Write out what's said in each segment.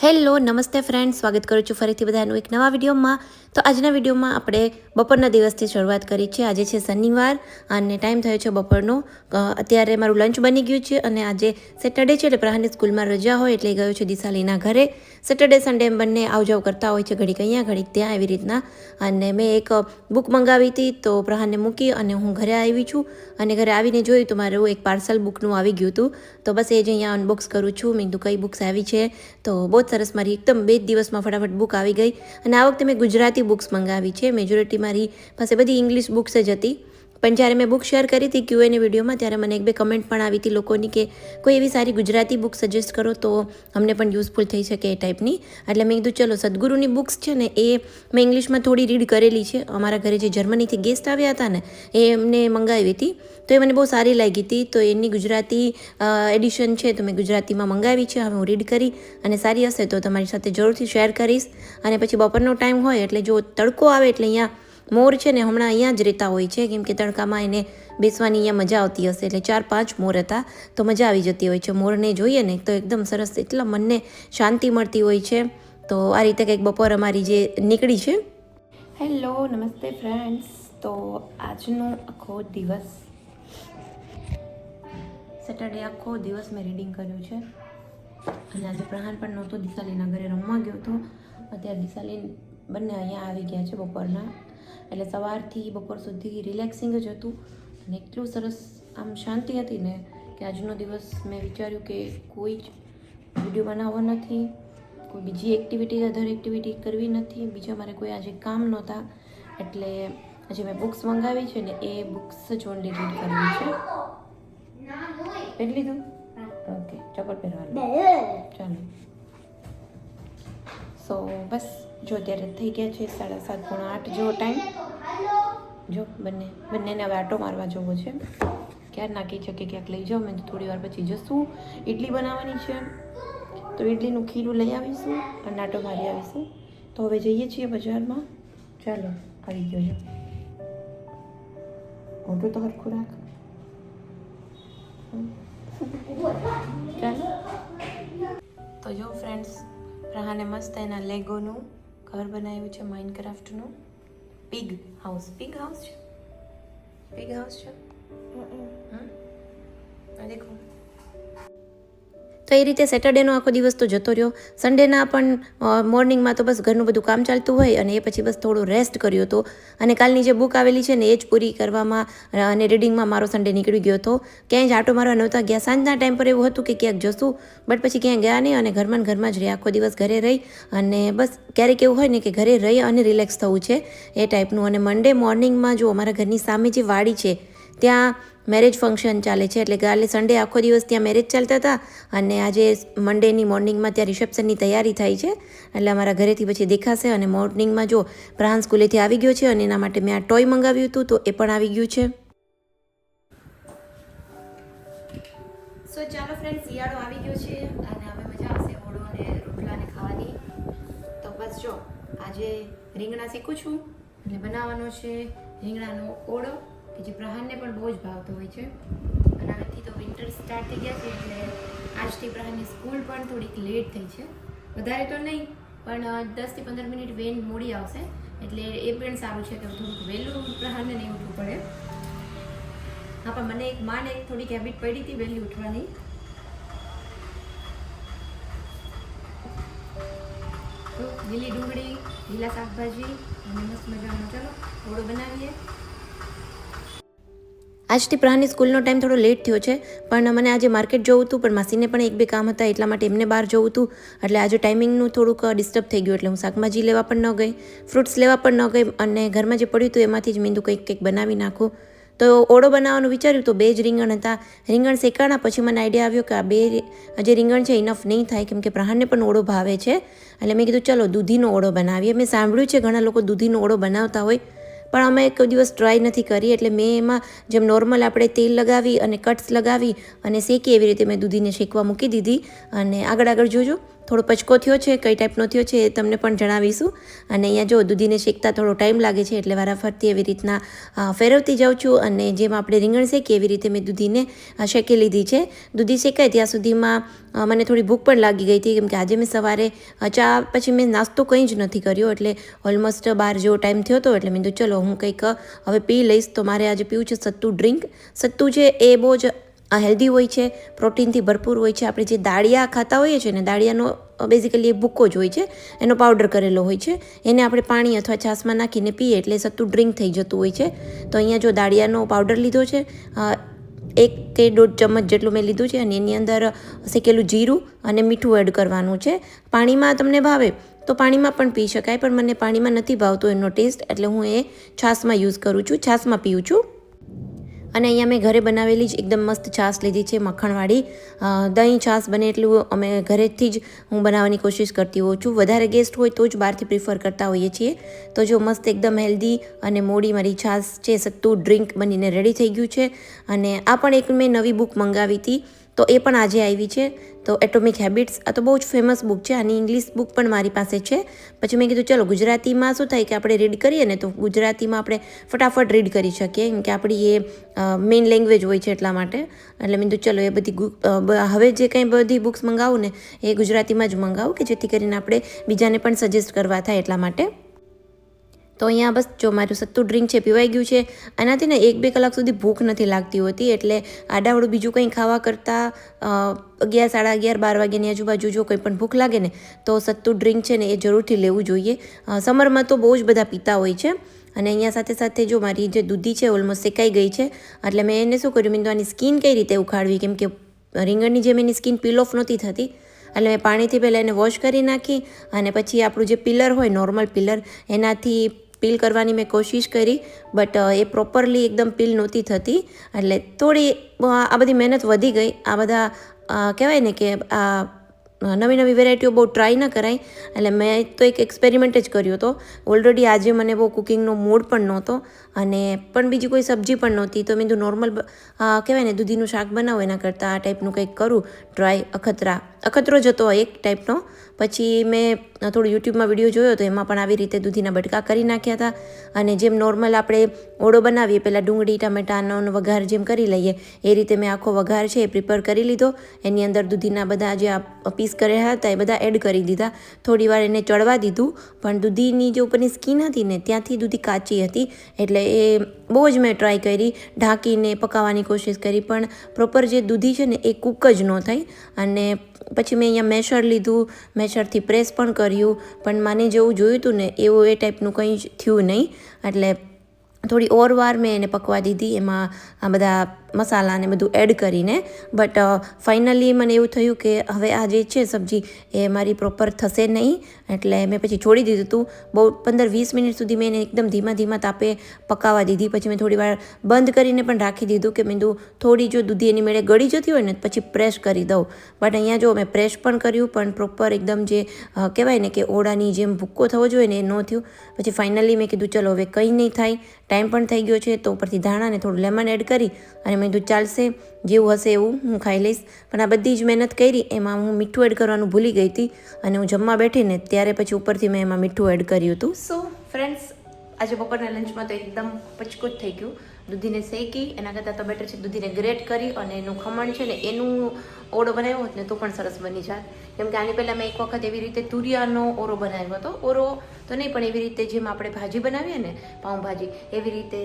Hello નમસ્તે friend, સ્વાગત કરું છું ફરીથી બધાનું એક નવા વિડીયોમાં. તો આજના વિડીયોમાં આપણે બપોરના દિવસથી શરૂઆત કરી છે. આજે છે શનિવાર અને ટાઈમ થયો છે બપોરનો. અત્યારે મારું લંચ બની ગયું છે અને આજે સેટરડે છે એટલે પ્રહારની સ્કૂલમાં રજા હોય એટલે ગયો છે દિશાલીના ઘરે. સેટરડે સન્ડે એમ બંને આવજાવ કરતા હોય છે, ઘડીક અહીંયા ઘડીક ત્યાં એવી રીતના. અને મેં એક બુક મંગાવી હતી તો પ્રહારને મૂકી અને હું ઘરે આવી છું. અને ઘરે આવીને જોયું તો મારું એક પાર્સલ બુકનું આવી ગયું હતું. તો બસ એ જ અહીંયા અનબોક્સ કરું છું. મેં કીધું કઈ બુક્સ આવી છે. તો બહુ સરસ, મારી એકદમ 2 દિવસમાં ફટાફટ બુક આવી ગઈ. અને આ વખતે મેં ગુજરાતી બુક્સ મંગાવી છે. મેજોરિટી મારી પાસે બધી ઇંગ્લિશ બુક્સ જ હતી. પણ જ્યારે મેં બુક શેર કરી હતી Q&A વિડીયોમાં ત્યારે મને 1-2 કમેન્ટ પણ આવી હતી લોકોની કે કોઈ એવી સારી ગુજરાતી બુક સજેસ્ટ કરો તો અમને પણ યુઝફુલ થઈ શકે એ ટાઈપની. એટલે મેં કીધું ચલો સદગુરુની બુક્સ છે ને એ મેં ઇંગ્લિશમાં થોડી રીડ કરેલી છે. અમારા ઘરે જે જર્મનીથી ગેસ્ટ આવ્યા હતા ને એ એમને મંગાવી હતી તો એ મને બહુ સારી લાગી હતી. તો એની ગુજરાતી એડિશન છે તો મેં ગુજરાતીમાં મંગાવી છે. હવે હું રીડ કરી અને સારી હશે તો તમારી સાથે જરૂરથી શેર કરીશ. અને પછી બપોરનો ટાઈમ હોય એટલે જો તડકો આવે એટલે અહીંયા મોર છે ને હમણાં અહીંયા જ રહેતા હોય છે, કેમ કે તડકામાં એને બેસવાની અહીંયા મજા આવતી હશે. એટલે 4-5 મોર હતા તો મજા આવી જતી હોય છે. મોરને જોઈએ ને તો એકદમ સરસ, એટલા મનને શાંતિ મળતી હોય છે. તો આ રીતે કંઈક બપોર અમારી જે નીકળી છે. હેલો નમસ્તે ફ્રેન્ડ્સ. તો આજનો આખો દિવસ સેટરડે આખો દિવસ મેં રીડિંગ કર્યું છે. અને આજે પ્રહાન પણ નહોતો, દિશાલીના ઘરે રમવા ગયો હતો. અત્યારે દિશાલી બંને અહીંયા આવી ગયા છે બપોરના. એટલે સવારથી બપોર સુધી રિલેક્સિંગ જ હતું અને એટલું સરસ આમ શાંતિ હતી ને કે આજનો દિવસ મેં વિચાર્યું કે કોઈ જ વિડીયો બનાવવો નથી, કોઈ બીજી એક્ટિવિટી અધર એક્ટિવિટી કરવી નથી, બીજા મારે કોઈ આજે કામ નહોતા. એટલે આજે મેં બુક્સ મંગાવી છે ને એ બુક્સ જ ઓનલી રીડ કરવી છે. પહેરી લીધું? ઓકે, ચપ્પલ પહેરવાનું. ચાલો. સો બસ જો અત્યારે થઈ ગયા છે 7:30-8 જેવો ટાઈમ. જો બંનેને હવે આટો મારવા જવો છે. ક્યાં નાખી છે કે ક્યાંક લઈ જાઓ. મેં થોડી વાર પછી જશું. ઇડલી બનાવવાની છે તો ઇડલીનું ખીરું લઈ આવીશું અને આટો મારી આવીશું. તો હવે જઈએ છીએ બજારમાં. ચાલો આવી ગયો છે. મોટું તો હરખું રાખ. ચાલો. તો જો ફ્રેન્ડ્સ, પ્રહાને મસ્ત એના લેગોનું ઘર બનાવ્યું છે, માઇનક્રાફ્ટનું. પિગ હાઉસ છે. દેખો. તો એ રીતે સેટરડેનો આખો દિવસ તો જતો રહ્યો. સન્ડેના પણ મોર્નિંગમાં તો બસ ઘરનું બધું કામ ચાલતું હોય અને એ પછી બસ થોડું રેસ્ટ કર્યો હતો. અને કાલની જે બુક આવેલી છે ને એ જ પૂરી કરવામાં અને રીડિંગમાં મારો સન્ડે નીકળી ગયો હતો. ક્યાંય જ આટો મારવા નહોતા ગયા. સાંજના ટાઈમ પર એવું હતું કે ક્યાંક જશું, બટ પછી ક્યાંય ગયા નહીં અને ઘરમાં જ રહી. આખો દિવસ ઘરે રહી અને બસ ક્યારેક એવું હોય ને કે ઘરે રહી અને રિલેક્સ થવું છે એ ટાઈપનું. અને મંડે મોર્નિંગમાં જો અમારા ઘરની સામે જે વાડી છે ત્યાં મેરેજ ફંક્શન ચાલે છે. એટલે કાલે સન્ડે આખો દિવસ ત્યાં મેરેજ ચાલતા હતા અને આજે મંડેની મોર્નિંગમાં ત્યાં રિસેપ્શનની તૈયારી થાય છે. એટલે અમારા ઘરેથી પછી દેખાશે. અને મોર્નિંગમાં જો પ્રહાન સ્કૂલેથી આવી ગયો છે અને એના માટે મેં આ ટોય મંગાવ્યું હતું તો એ પણ આવી ગયું છે. સો ચાલો ફ્રેન્ડ, શિયાળો આવી ગયો છે અને હવે મજા આવશે ઓળો અને રોટલાને ખાવાની. તો બસ જો આજે રીંગણા શીખું છું એટલે બનાવવાનો છે રીંગણાનો ઓળો કે જે પ્રહાનને પણ બહુ જ ભાવતો હોય છે. અને હવેથી તો વિન્ટર સ્ટાર્ટ થઈ ગયા છે એટલે આજથી પ્રહાનની સ્કૂલ પણ થોડીક લેટ થઈ છે. વધારે તો નહીં પણ 10-15 મિનિટ વેન મોડી આવશે એટલે એ પણ સારું છે કે થોડુંક વહેલું પ્રહાનને નહીં ઉઠવું પડે. હા, પણ મને માને થોડીક હેબિટ પડી હતી વહેલી ઉઠવાની. તો લીલી ડુંગળી, લીલા શાકભાજી અને મસ્ત મજાનો ચાલો ઓળો બનાવીએ. આજથી પ્રહાની સ્કૂલનો ટાઈમ થોડો લેટ થયો છે પણ મને આજે માર્કેટ જવું હતું પણ માસીને પણ 1-2 કામ હતા એટલા માટે એમને બહાર જવું હતું. એટલે આજે ટાઈમિંગનું થોડુંક ડિસ્ટર્બ થઈ ગયું એટલે હું શાકભાજી લેવા પણ ન ગઈ, ફ્રૂટ્સ લેવા પણ ન ગઈ અને ઘરમાં જે પડ્યું હતું એમાંથી જ મીંદું કંઈક બનાવી નાખું. તો ઓળો બનાવવાનું વિચાર્યું તો 2 જ રીંગણ હતા. રીંગણ શેકાણા પછી મને આઈડિયા આવ્યો કે આ 2 જે રીંગણ છે ઇનફ નહીં થાય કેમ કે પ્રહાનને પણ ઓળો ભાવે છે. એટલે મેં કીધું ચલો દૂધીનો ઓળો બનાવીએ. મેં સાંભળ્યું છે ઘણા લોકો દૂધીનો ઓળો બનાવતા હોય પણ અમે કોઈ દિવસ ટ્રાય નથી કરી. એટલે મેં એમાં જેમ નોર્મલ આપણે તેલ લગાવી અને કટ્સ લગાવી અને શેકી એવી રીતે મેં દૂધીને શેકવા મૂકી દીધી. અને આગળ જોજો. થોડો પચકો થયો છે, કઈ ટાઈપનો થયો છે એ તમને પણ જણાવીશું. અને અહીંયા જો દૂધીને શેકતા થોડો ટાઈમ લાગે છે એટલે વારાફરતી એવી રીતના ફેરવતી જાઉં છું. અને જેમ આપણે રીંગણ શેકીએ એવી રીતે મેં દૂધીને શેકી લીધી છે. દૂધી શેકાય ત્યાં સુધીમાં મને થોડી ભૂખ પણ લાગી ગઈ હતી, કેમકે આજે મેં સવારે ચા પછી મેં નાસ્તો કંઈ જ નથી કર્યો, એટલે ઓલમોસ્ટ 12 જેવો ટાઈમ થયો હતો. એટલે મેં કીધું ચલો હું કંઈક હવે પી લઈશ. તો મારે આજે પીવું છે સત્તુ ડ્રિંક. સત્તુ છે એ બહુ જ હેલ્ધી હોય છે, પ્રોટીનથી ભરપૂર હોય છે. આપણે જે દાળિયા ખાતા હોઈએ છીએ ને, દાળિયાનો બેઝિકલી એ ભૂક્કો જ હોય છે, એનો પાવડર કરેલો હોય છે. એને આપણે પાણી અથવા છાશમાં નાખીને પીએ એટલે સત્તુ ડ્રિંક થઈ જતું હોય છે. તો અહીંયા જો દાળિયાનો પાવડર લીધો છે, 1 કે 1.5 ચમચ જેટલું મેં લીધું છે. અને એની અંદર શેકેલું જીરું અને મીઠું એડ કરવાનું છે. પાણીમાં તમને ભાવે તો પાણીમાં પણ પી શકાય, પણ મને પાણીમાં નથી ભાવતો એનો ટેસ્ટ, એટલે હું એ છાશમાં યુઝ કરું છું, છાશમાં પીઉં છું. અને અહીંયા મેં ઘરે બનાવેલી જ એકદમ મસ્ત છાશ લીધી છે, મખણવાળી. દહીં છાશ બને એટલું અમે ઘરેથી જ હું બનાવવાની કોશિશ કરતી હોઉં છું. વધારે ગેસ્ટ હોય તો જ બહારથી પ્રિફર કરતા હોઈએ છીએ. તો જો મસ્ત એકદમ હેલ્ધી અને મોડી મારી છાશ છે, સત્તુ ડ્રિંક બનીને રેડી થઈ ગયું છે. અને આ પણ એક મેં નવી બુક મંગાવી હતી, તો એ પણ આજે આવી છે. તો એટોમિક હેબિટ્સ, આ તો બહુ જ ફેમસ બુક છે. આની ઇંગ્લિશ બુક પણ મારી પાસે છે. પછી મેં કીધું ચલો ગુજરાતીમાં શું થાય કે આપણે રીડ કરીએ ને, તો ગુજરાતીમાં આપણે ફટાફટ રીડ કરી શકીએ, કેમ કે આપણી એ મેઇન લેંગ્વેજ હોય છે એટલા માટે. એટલે મેં કીધું ચલો એ બધી હવે જે કંઈ બધી બુક્સ મંગાવું ને એ ગુજરાતીમાં જ મંગાવું, કે જેથી કરીને આપણે બીજાને પણ સજેસ્ટ કરવા થાય એટલા માટે. તો અહીંયા બસ જો મારું સત્તુ ડ્રિંક છે પીવાઈ ગયું છે. આનાથી ને 1-2 કલાક સુધી ભૂખ નથી લાગતી હોતી, એટલે આડાવડું બીજું કંઈ ખાવા કરતાં 11, સાડા 11, 12 વાગ્યાની આજુબાજુ જો કંઈ પણ ભૂખ લાગે ને તો સત્તુ ડ્રિંક છે ને એ જરૂરથી લેવું જોઈએ. સમરમાં તો બહુ જ બધા પીતા હોય છે. અને અહીંયા સાથે સાથે જો મારી જે દૂધી છે ઓલમોસ્ટ શેકાઈ ગઈ છે, એટલે મેં એને શું કર્યું, મેં તો આની સ્કીન કઈ રીતે ઉખાડવી, કેમ કે રીંગણની જેમ એની સ્કીન પીલ ઓફ નહોતી થતી. એટલે મેં પાણીથી પહેલાં એને વોશ કરી નાખી, અને પછી આપણું જે પિલર હોય, નોર્મલ પિલર, એનાથી પીલ કરવાની મેં કોશિશ કરી, બટ એ પ્રોપરલી એકદમ પીલ નહોતી થતી. એટલે થોડી આ બધી મહેનત વધી ગઈ. આ બધા કહેવાય ને કે આ નવી વેરાયટીઓ બહુ ટ્રાય ન કરાય. એટલે મેં તો એક એક્સપેરિમેન્ટ જ કર્યો હતો. ઓલરેડી આજે મને બહુ કુકિંગનો મૂડ પણ નહોતો, અને પણ બીજી કોઈ સબ્જી પણ નહોતી. તો મેં કીધું નોર્મલ કહેવાય ને દૂધીનું શાક બનાવો એના કરતાં આ ટાઈપનું કંઈક કરું ટ્રાય. અખતરો જ હતો એક ટાઈપનો. પછી મેં થોડું યુટ્યુબમાં વિડીયો જોયો તો એમાં પણ આવી રીતે દૂધીના બટકા કરી નાખ્યા હતા. અને જેમ નોર્મલ આપણે ઓળો બનાવીએ, પહેલાં ડુંગળી ટામેટાનો વઘાર જેમ કરી લઈએ એ રીતે મેં આખો વઘાર છે એ પ્રિપેર કરી લીધો. એની અંદર દૂધીના બધા જે પીસ કર્યા હતા એ બધા એડ કરી દીધા. થોડી વાર એને ચડવા દીધું, પણ દૂધીની જે ઉપરની સ્કીન હતી ને ત્યાંથી દૂધી કાચી હતી, એટલે એ બહુ જ મેં ટ્રાય કરી, ઢાંકીને પકાવવાની કોશિશ કરી, પણ પ્રોપર જે દૂધી છે ને એ કૂક જ ન થઈ. અને પછી મેં અહીંયા મેશર લીધું, મેશરથી પ્રેસ પણ કર્યું, પણ મને જેવું જોયું હતું ને એવું એ ટાઈપનું કંઈ જ થયું નહીં. એટલે થોડી ઓર વાર મેં એને પકવા દીધી, એમાં આ બધા મસાલા ને બધું એડ કરીને. બટ ફાઇનલી મને એવું થયું કે હવે આ જે છે સબ્જી એ મારી પ્રોપર થશે નહીં, એટલે મેં પછી છોડી દીધું હતું. બહુ 15-20 મિનિટ સુધી મેં એને એકદમ ધીમા તાપે પકાવવા દીધી. પછી મેં થોડી વાર બંધ કરીને પણ રાખી દીધું, કે મેં થોડી જો દૂધી એની મેળે ગળી જતી હોય ને પછી પ્રેસ કરી દઉં. બટ અહીંયા જો મેં પ્રેસ પણ કર્યું, પણ પ્રોપર એકદમ જે કહેવાય ને કે ઓળાની જેમ ભૂક્કો થવો જોઈએ ને એ ન થયું. પછી ફાઇનલી મેં કીધું ચલો હવે કંઈ નહીં થાય, ટાઈમ પણ થઈ ગયો છે, તો ઉપરથી ધાણા ને થોડું લેમન એડ કરી અને મેં કીધું ચાલશે, જેવું હશે એવું હું ખાઈ લઈશ. પણ આ બધી જ મહેનત કરી એમાં હું મીઠું એડ કરવાનું ભૂલી ગઈ હતી, અને હું જમવા બેઠી ને ત્યારે પછી ઉપરથી મેં એમાં મીઠું એડ કર્યું હતું. સો ફ્રેન્ડ્સ, આજે બપોરના લંચમાં તો એકદમ પચકું જ થઈ ગયું. દૂધીને શેકી, એના કરતાં તો બેટર છે દૂધીને ગ્રેટ કરી અને એનું ખમણ છે ને એનું ઓળો બનાવ્યો હોત ને તો પણ સરસ બની જાય. કેમ કે આની પહેલાં મેં એક વખત એવી રીતે તુરિયાનો ઓરો બનાવ્યો હતો. ઓરો તો નહીં, પણ એવી રીતે જેમ આપણે ભાજી બનાવીએ ને પાઉંભાજી, એવી રીતે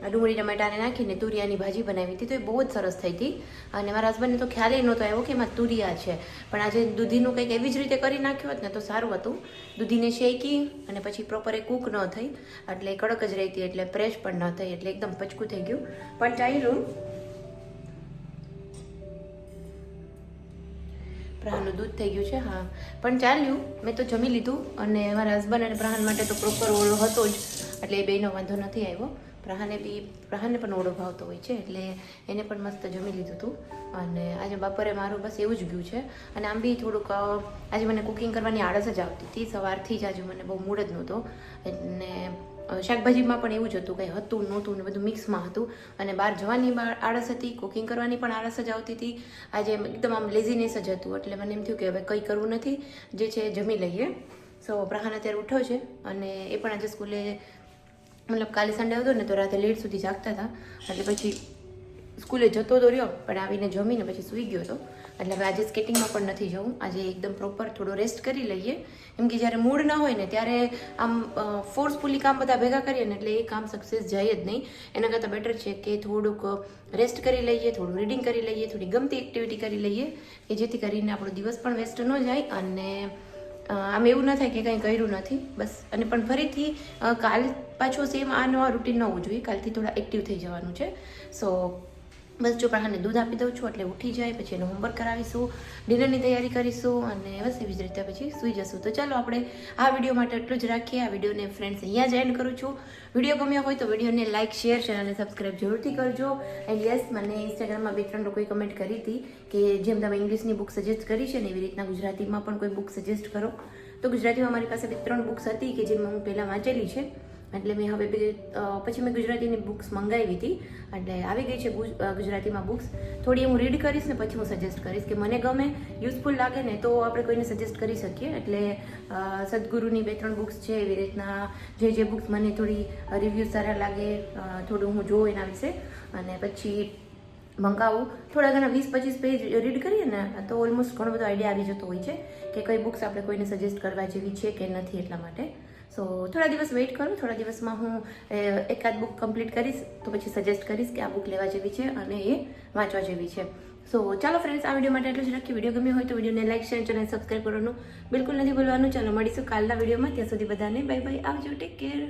ડુંગળી ટમેટાને નાખીને તુરિયાની ભાજી બનાવી હતી. તો એ બહુ જ સરસ થઈ હતી. અને મારા હસબન્ડને તો ખ્યાલ નહોતો આવ્યો કે એમાં તુરિયા છે. પણ આજે દૂધીનું કંઈક એવી જ રીતે કરી નાખ્યું હોત ને તો સારું હતું. દૂધીને શેકી અને પછી પ્રોપર એ કૂક ન થઈ, એટલે કડક જ રહી હતી, એટલે પ્રેશ પણ ન થઈ, એટલે એકદમ પચકું થઈ ગયું. પણ ચાલ્યું. પ્રાહનું દૂધ થઈ ગયું છે, હા, પણ ચાલ્યું. મેં તો જમી લીધું, અને મારા હસબન્ડ અને પ્રાહન માટે તો પ્રોપર ઓળો હતો જ, એટલે એ બેનો વાંધો નથી આવ્યો. પ્રાહને પણ ઓળો ભાવતો હોય છે, એટલે એને પણ મસ્ત જમી લીધું હતું. અને આજે બપોરે મારું બસ એવું જ ગયું છે. અને આમ બી થોડુંક આજે મને કુકિંગ કરવાની આળસ જ આવતી હતી સવારથી જ. આજે મને બહુ મૂડ જ નહોતો, અને શાકભાજીમાં પણ એવું જ હતું, કંઈ હતું નહોતું ને બધું મિક્સમાં હતું. અને બહાર જવાની આળસ હતી, કુકિંગ કરવાની પણ આળસ જ આવતી હતી. આજે એકદમ આમ લેઝીનેસ જ હતું, એટલે મને એમ થયું કે હવે કંઈ કરવું નથી, જે છે જમી લઈએ. સો પ્રહાન અત્યારે ઉઠ્યો છે અને એ પણ આજે સ્કૂલે, મતલબ કાલે સન્ડે હતો ને તો રાતે લેટ સુધી જાગતા હતા, એટલે પછી સ્કૂલે જતો તો રહ્યો પણ આવીને જમીને પછી સૂઈ ગયો હતો. એટલે હવે આજે સ્કેટિંગમાં પણ નથી જવું, આજે એકદમ પ્રોપર થોડો રેસ્ટ કરી લઈએ. કેમ કે જ્યારે મૂડ ના હોય ને ત્યારે આમ ફોર્સફુલી કામ બધા ભેગા કરીએ ને એટલે એ કામ સક્સેસ જાય જ નહીં. એના કરતાં બેટર છે કે થોડુંક રેસ્ટ કરી લઈએ, થોડું રીડિંગ કરી લઈએ, થોડી ગમતી એક્ટિવિટી કરી લઈએ, કે જેથી કરીને આપણો દિવસ પણ વેસ્ટ ન જાય અને આમ એવું ન થાય કે કંઈ કર્યું નથી બસ. અને પણ ફરીથી કાલ પાછું સેમ આ નવા રૂટીન ન હોવું જોઈએ, કાલથી થોડા એક્ટિવ થઈ જવાનું છે. સો બસ જો પ્રહારને દૂધ આપી દઉં છું એટલે ઉઠી જાય, પછી એનું હોમવર્ક કરાવીશું, ડિનરની તૈયારી કરીશું અને બસ એવી જ રીતે પછી સૂઈ જશું. તો ચાલો આપણે આ વિડીયો માટે એટલું જ રાખીએ. આ વિડીયોને ફ્રેન્ડ્સ અહીંયા જ એન્ડ કરું છું. વિડીયો ગમ્યો હોય તો વિડીયોને લાઇક, શેર, ચેનલને સબસ્ક્રાઈબ જરૂરથી કરજો. એન્ડ યસ, મને ઇન્સ્ટાગ્રામમાં 2-3 લોકોએ કમેન્ટ કરી હતી કે જેમ તમે ઇંગ્લિશની બુક સજેસ્ટ કરી છે ને એવી રીતના ગુજરાતીમાં પણ કોઈ બુક સજેસ્ટ કરો. તો ગુજરાતીમાં મારી પાસે 2-3 બુક્સ હતી કે જે હું પહેલાં વાંચેલી છે, એટલે મેં હવે પછી મેં ગુજરાતીની બુક્સ મંગાવી હતી, એટલે આવી ગઈ છે ગુજરાતીમાં બુક્સ. થોડી હું રીડ કરીશ ને પછી હું સજેસ્ટ કરીશ કે મને ગમે, યુઝફુલ લાગે ને તો આપણે કોઈને સજેસ્ટ કરી શકીએ. એટલે સદગુરુની 2-3 બુક્સ છે, એવી રીતના જે બુક્સ મને થોડી રિવ્યૂ સારા લાગે, થોડું હું જોઉં એના વિશે અને પછી મંગાવું. થોડા ઘણા 20-25 પેજ રીડ કરીએ ને તો ઓલમોસ્ટ ઘણો બધો આઈડિયા આવી જતો હોય છે કે કઈ બુક્સ આપણે કોઈને સજેસ્ટ કરવા જેવી છે કે નથી. એટલા માટે સો થોડા દિવસ વેઇટ કરો, થોડા દિવસમાં હું એકાદ બુક કમ્પ્લીટ કરીશ તો પછી સજેસ્ટ કરીશ કે આ બુક લેવા જેવી છે અને એ વાંચવા જેવી છે. સો ચાલો ફ્રેન્ડ્સ, આ વિડીયો માટે એટલું જ રાખીએ. વિડીયો ગમ્યો હોય તો વિડીયોને લાઈક, શેર, ચેનલ સબસ્ક્રાઈબ કરવાનું બિલકુલ નથી ભૂલવાનું. ચાલો મળીશું કાલના વિડીયોમાં. ત્યાં સુધી બધાને બાય બાય, આવજો, ટેક કેર.